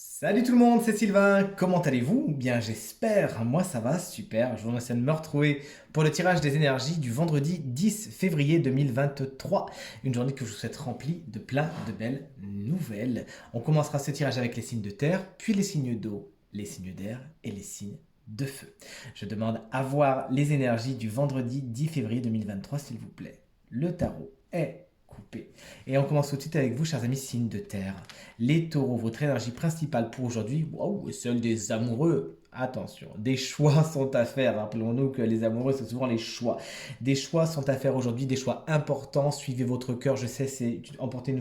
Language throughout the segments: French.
Salut tout le monde, c'est Sylvain, comment allez-vous? Bien j'espère, moi ça va, super, je vous remercie de me retrouver pour le tirage des énergies du vendredi 10 février 2023, une journée que je vous souhaite remplie de plein de belles nouvelles. On commencera ce tirage avec les signes de terre, puis les signes d'eau, les signes d'air et les signes de feu. Je demande à voir les énergies du vendredi 10 février 2023 s'il vous plaît. Le tarot est coupé. Et on commence tout de suite avec vous, chers amis, signes de terre. Les taureaux, votre énergie principale pour aujourd'hui, waouh, celle des amoureux. Attention, des choix sont à faire. Rappelons-nous que les amoureux, c'est souvent les choix. Des choix sont à faire aujourd'hui, des choix importants. Suivez votre cœur. Je sais, c'est emporter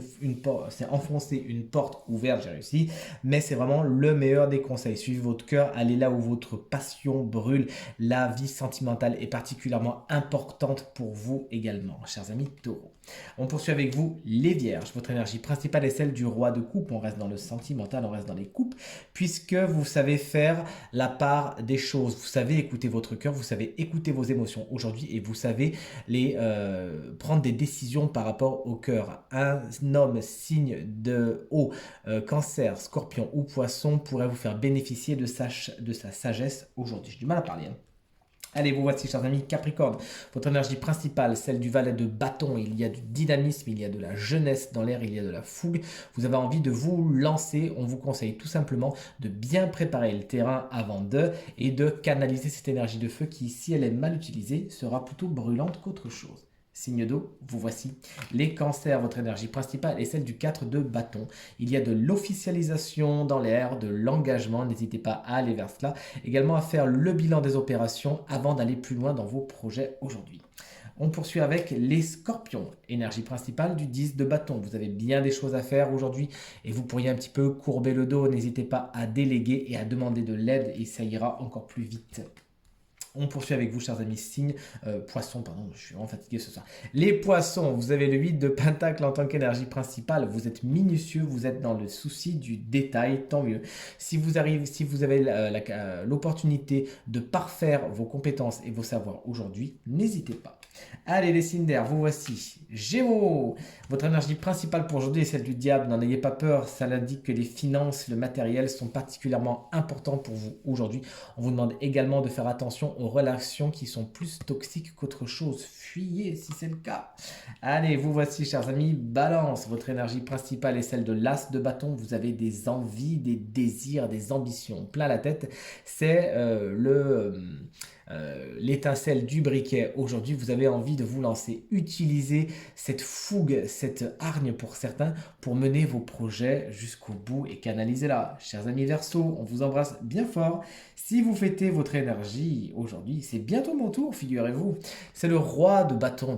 c'est enfoncer une porte ouverte, j'ai réussi. Mais c'est vraiment le meilleur des conseils. Suivez votre cœur, allez là où votre passion brûle. La vie sentimentale est particulièrement importante pour vous également, chers amis taureaux. On poursuit avec vous, les vierges. Votre énergie principale est celle du roi de coupe. On reste dans le sentimental, on reste dans les coupes, puisque vous savez faire la part des choses. Vous savez écouter votre cœur, vous savez écouter vos émotions aujourd'hui et vous savez prendre des décisions par rapport au cœur. Un homme signe de eau, cancer, scorpion ou poisson pourrait vous faire bénéficier de sa sagesse aujourd'hui. J'ai du mal à parler, hein. Allez, vous voici, chers amis Capricorne. Votre énergie principale, celle du valet de bâton, il y a du dynamisme, il y a de la jeunesse dans l'air, il y a de la fougue. Vous avez envie de vous lancer. On vous conseille tout simplement de bien préparer le terrain avant et de canaliser cette énergie de feu qui, si elle est mal utilisée, sera plutôt brûlante qu'autre chose. Signe d'eau, vous voici. Les cancers, votre énergie principale est celle du 4 de bâton. Il y a de l'officialisation dans l'air, de l'engagement. N'hésitez pas à aller vers cela. Également à faire le bilan des opérations avant d'aller plus loin dans vos projets aujourd'hui. On poursuit avec les scorpions, énergie principale du 10 de bâton. Vous avez bien des choses à faire aujourd'hui et vous pourriez un petit peu courber le dos. N'hésitez pas à déléguer et à demander de l'aide et ça ira encore plus vite. On poursuit avec vous, chers amis, signes, poissons, pardon, je suis vraiment fatigué ce soir. Les poissons, vous avez le 8 de pentacle en tant qu'énergie principale, vous êtes minutieux, vous êtes dans le souci du détail, tant mieux. Si vous avez l'opportunité de parfaire vos compétences et vos savoirs aujourd'hui, n'hésitez pas. Allez les signes d'air, vous voici. Gémeaux, votre énergie principale pour aujourd'hui est celle du diable, n'en ayez pas peur, ça indique que les finances, le matériel sont particulièrement importants pour vous aujourd'hui. On vous demande également de faire attention aux relations qui sont plus toxiques qu'autre chose. Fuyez si c'est le cas. Allez, vous voici, chers amis. Balance, votre énergie principale est celle de l'as de bâton. Vous avez des envies, des désirs, des ambitions plein la tête. C'est l'étincelle du briquet. Aujourd'hui, vous avez envie de vous lancer. Utilisez cette fougue, cette hargne pour certains pour mener vos projets jusqu'au bout et canalisez-la. Chers amis Verseau, on vous embrasse bien fort. Si vous fêtez votre énergie aujourd'hui, c'est bientôt mon tour, figurez-vous. C'est le roi de bâton,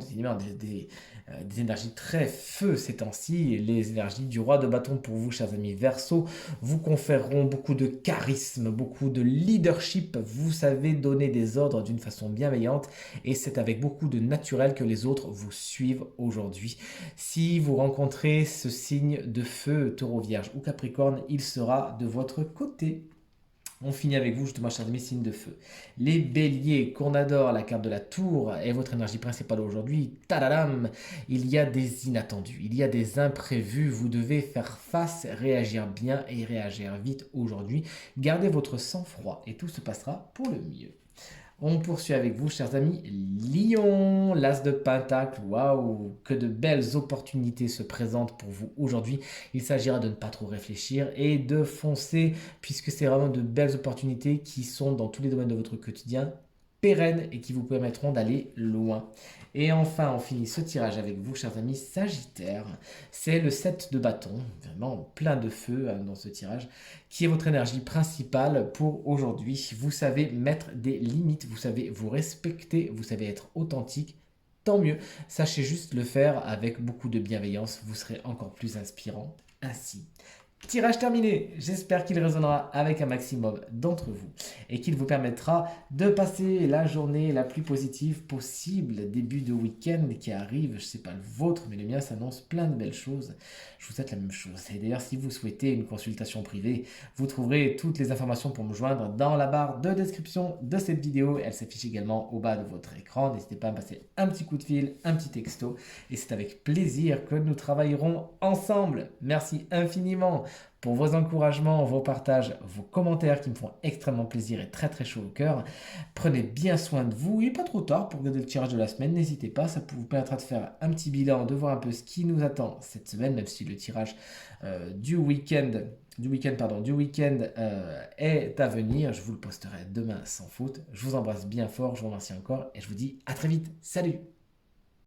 des énergies très feu ces temps-ci. Les énergies du roi de bâton pour vous, chers amis Verseau, vous conféreront beaucoup de charisme, beaucoup de leadership. Vous savez donner des ordres d'une façon bienveillante et c'est avec beaucoup de naturel que les autres vous suivent aujourd'hui. Si vous rencontrez ce signe de feu, taureau, vierge ou capricorne, il sera de votre côté. On finit avec vous, justement, chers amis, signe de feu. Les béliers, qu'on adore, la carte de la tour est votre énergie principale aujourd'hui. Tadadam! Il y a des inattendus, il y a des imprévus. Vous devez faire face, réagir bien et réagir vite aujourd'hui. Gardez votre sang-froid et tout se passera pour le mieux. On poursuit avec vous, chers amis, Lion, l'as de pentacle, waouh, que de belles opportunités se présentent pour vous aujourd'hui. Il s'agira de ne pas trop réfléchir et de foncer, puisque c'est vraiment de belles opportunités qui sont dans tous les domaines de votre quotidien, pérennes et qui vous permettront d'aller loin. Et enfin, on finit ce tirage avec vous, chers amis Sagittaire. C'est le 7 de bâton, vraiment plein de feu dans ce tirage, qui est votre énergie principale pour aujourd'hui. Vous savez mettre des limites, vous savez vous respecter, vous savez être authentique. Tant mieux, sachez juste le faire avec beaucoup de bienveillance, vous serez encore plus inspirant ainsi. Tirage terminé, j'espère qu'il résonnera avec un maximum d'entre vous et qu'il vous permettra de passer la journée la plus positive possible. Début de week-end qui arrive, je ne sais pas le vôtre, mais le mien s'annonce plein de belles choses. Je vous souhaite la même chose. Et d'ailleurs, si vous souhaitez une consultation privée, vous trouverez toutes les informations pour me joindre dans la barre de description de cette vidéo. Elle s'affiche également au bas de votre écran. N'hésitez pas à me passer un petit coup de fil, un petit texto. Et c'est avec plaisir que nous travaillerons ensemble. Merci infiniment. pour vos encouragements, vos partages, vos commentaires qui me font extrêmement plaisir et très très chaud au cœur. Prenez bien soin de vous. Il n'est pas trop tard pour regarder le tirage de la semaine. N'hésitez pas, ça vous permettra de faire un petit bilan, de voir un peu ce qui nous attend cette semaine, même si le tirage du week-end est à venir. Je vous le posterai demain sans faute. Je vous embrasse bien fort, je vous remercie encore et je vous dis à très vite. Salut!